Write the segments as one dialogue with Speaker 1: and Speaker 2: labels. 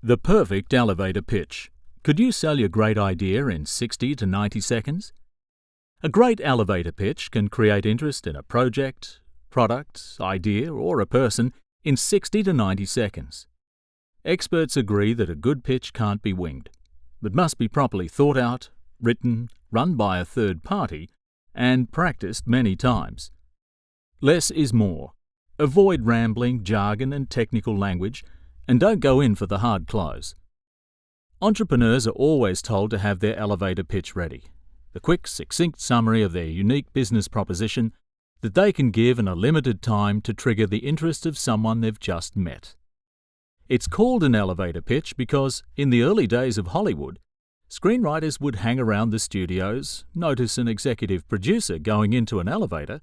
Speaker 1: The perfect elevator pitch. Could you sell your great idea in 60 to 90 seconds? A great elevator pitch can create interest in a project, product, idea, or a person in 60 to 90 seconds. Experts agree that a good pitch can't be winged, but must be properly thought out, written, run by a third party, and practiced many times. Less is more. Avoid rambling, jargon, and technical language, and don't go in for the hard close. Entrepreneurs are always told to have their elevator pitch ready, the quick, succinct summary of their unique business proposition that they can give in a limited time to trigger the interest of someone they've just met. It's called an elevator pitch because, in the early days of Hollywood, screenwriters would hang around the studios, notice an executive producer going into an elevator,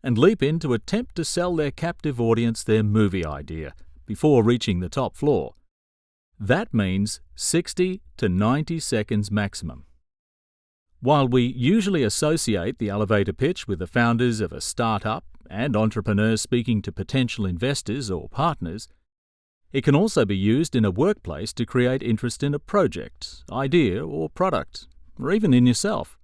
Speaker 1: and leap in to attempt to sell their captive audience their movie idea before reaching the top floor. That means 60 to 90 seconds maximum. While we usually associate the elevator pitch with the founders of a startup and entrepreneurs speaking to potential investors or partners, it can also be used in a workplace to create interest in a project, idea, or product, or even in yourself.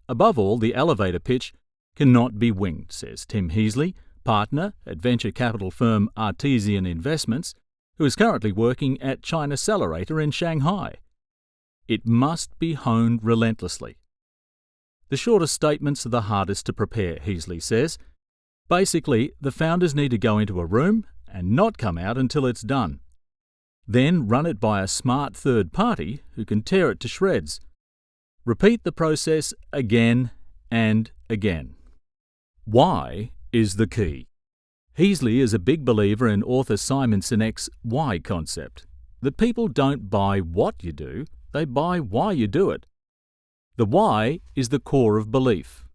Speaker 1: Above all, the elevator pitch cannot be winged, says Tim Heasley, partner at venture capital firm Artesian Investments, who is currently working at China Accelerator in Shanghai. It must be honed relentlessly. The shortest statements are the hardest to prepare, Heasley says. Basically, the founders need to go into a room and not come out until it's done. Then run it by a smart third party who can tear it to shreds. Repeat the process again and again. Why is the key. Heasley is a big believer in author Simon Sinek's why concept, that people don't buy what you do, they buy why you do it. The why is the core of belief.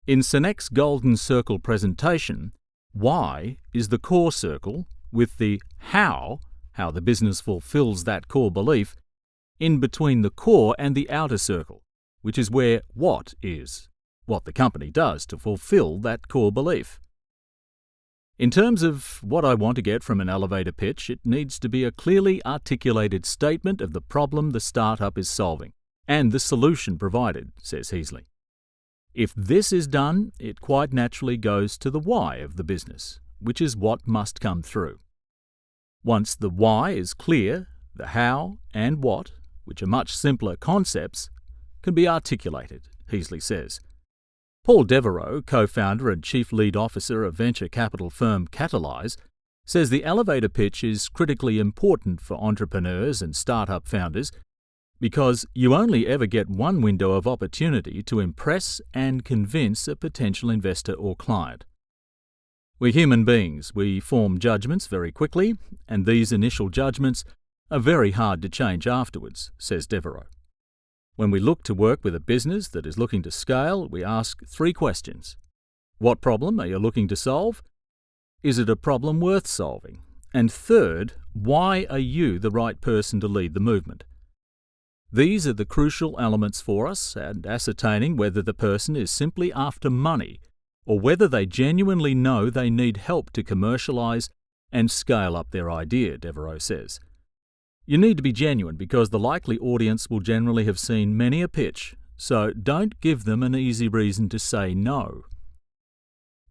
Speaker 1: In Sinek's Golden Circle presentation, why is the core circle, with the how the business fulfills that core belief, in between the core and the outer circle, which is where what is, what the company does to fulfill that core belief. In terms of what I want to get from an elevator pitch, it needs to be a clearly articulated statement of the problem the startup is solving and the solution provided, says Heasley. If this is done, it quite naturally goes to the why of the business, which is what must come through. Once the why is clear, the how and what, which are much simpler concepts, can be articulated, Heasley says. Paul Devereaux, co-founder and chief lead officer of venture capital firm Catalyze, says the elevator pitch is critically important for entrepreneurs and startup founders because you only ever get one window of opportunity to impress and convince a potential investor or client. We're human beings. We form judgments very quickly, and these initial judgments are very hard to change afterwards, says Devereaux. When we look to work with a business that is looking to scale, we ask 3 questions. What problem are you looking to solve? Is it a problem worth solving? And third, why are you the right person to lead the movement? These are the crucial elements for us and ascertaining whether the person is simply after money or whether they genuinely know they need help to commercialize and scale up their idea, Devereaux says. You need to be genuine because the likely audience will generally have seen many a pitch, so don't give them an easy reason to say no.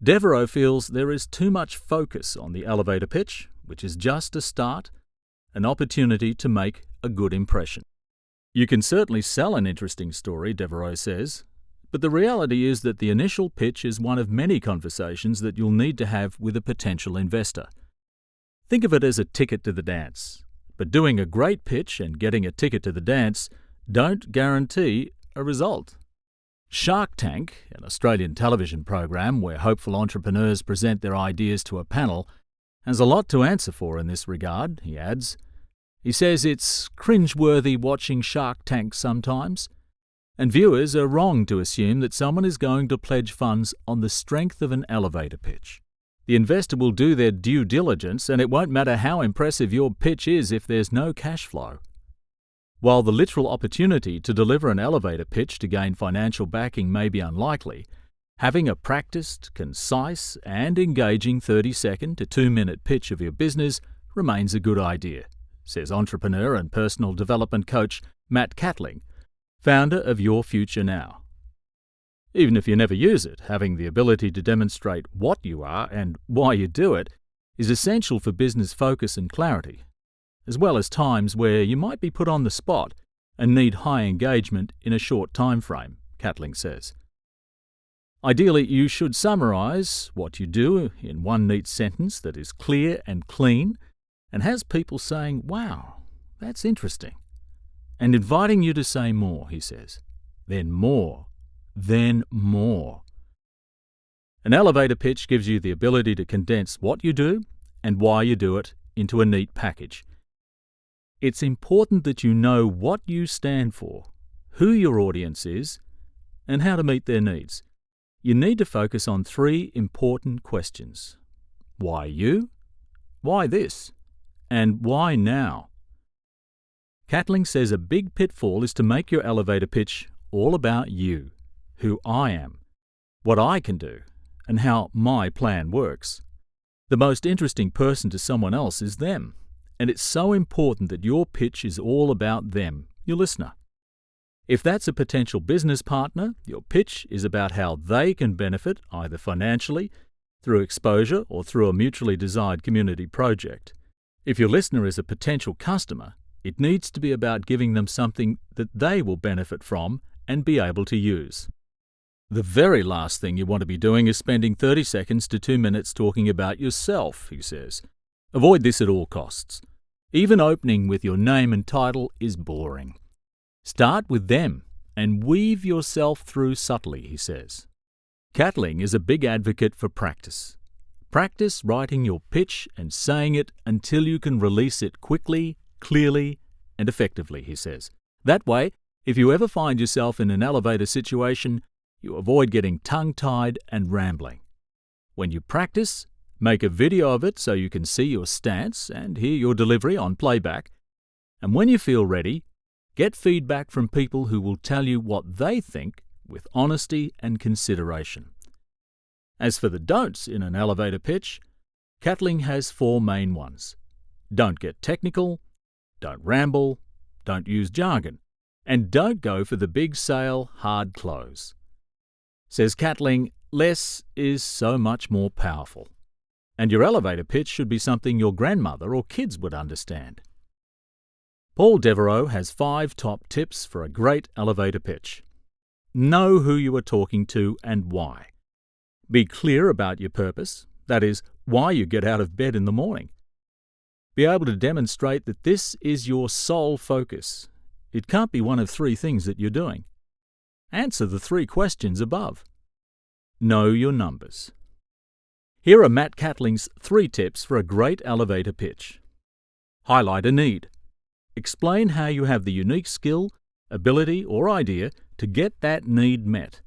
Speaker 1: Devereaux feels there is too much focus on the elevator pitch, which is just a start, an opportunity to make a good impression. You can certainly sell an interesting story, Devereaux says, but the reality is that the initial pitch is one of many conversations that you'll need to have with a potential investor. Think of it as a ticket to the dance. But doing a great pitch and getting a ticket to the dance don't guarantee a result. Shark Tank, an Australian television program where hopeful entrepreneurs present their ideas to a panel, has a lot to answer for in this regard, he adds. He says it's cringe-worthy watching Shark Tank sometimes, and viewers are wrong to assume that someone is going to pledge funds on the strength of an elevator pitch. The investor will do their due diligence, and it won't matter how impressive your pitch is if there's no cash flow. While the literal opportunity to deliver an elevator pitch to gain financial backing may be unlikely, having a practiced, concise, and engaging 30-second to 2-minute pitch of your business remains a good idea, says entrepreneur and personal development coach Matt Catling, founder of Your Future Now. Even if you never use it, having the ability to demonstrate what you are and why you do it is essential for business focus and clarity, as well as times where you might be put on the spot and need high engagement in a short time frame, Catling says. Ideally, you should summarise what you do in one neat sentence that is clear and clean and has people saying, "Wow, that's interesting," and inviting you to say more, he says. Then more. Then more. An elevator pitch gives you the ability to condense what you do and why you do it into a neat package. It's important that you know what you stand for, who your audience is, and how to meet their needs. You need to focus on 3 important questions. Why you? Why this? And why now? Catling says a big pitfall is to make your elevator pitch all about you, who I am, what I can do, and how my plan works. The most interesting person to someone else is them, and it's so important that your pitch is all about them, your listener. If that's a potential business partner, your pitch is about how they can benefit either financially, through exposure, or through a mutually desired community project. If your listener is a potential customer, it needs to be about giving them something that they will benefit from and be able to use. The very last thing you want to be doing is spending 30 seconds to 2 minutes talking about yourself, he says. Avoid this at all costs. Even opening with your name and title is boring. Start with them and weave yourself through subtly, he says. Catling is a big advocate for practice. Practice writing your pitch and saying it until you can release it quickly, clearly, and effectively, he says. That way, if you ever find yourself in an elevator situation, you avoid getting tongue-tied and rambling. When you practice, make a video of it so you can see your stance and hear your delivery on playback. And when you feel ready, get feedback from people who will tell you what they think with honesty and consideration. As for the don'ts in an elevator pitch, Catling has 4 main ones. Don't get technical, don't ramble, don't use jargon, and don't go for the big sale, hard close. Says Catling, less is so much more powerful. And your elevator pitch should be something your grandmother or kids would understand. Paul Devereaux has 5 top tips for a great elevator pitch. Know who you are talking to and why. Be clear about your purpose, that is, why you get out of bed in the morning. Be able to demonstrate that this is your sole focus. It can't be one of 3 things that you're doing. Answer the 3 questions above. Know your numbers. Here are Matt Catling's 3 tips for a great elevator pitch. Highlight a need. Explain how you have the unique skill, ability, or idea to get that need met.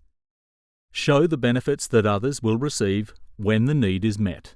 Speaker 1: Show the benefits that others will receive when the need is met.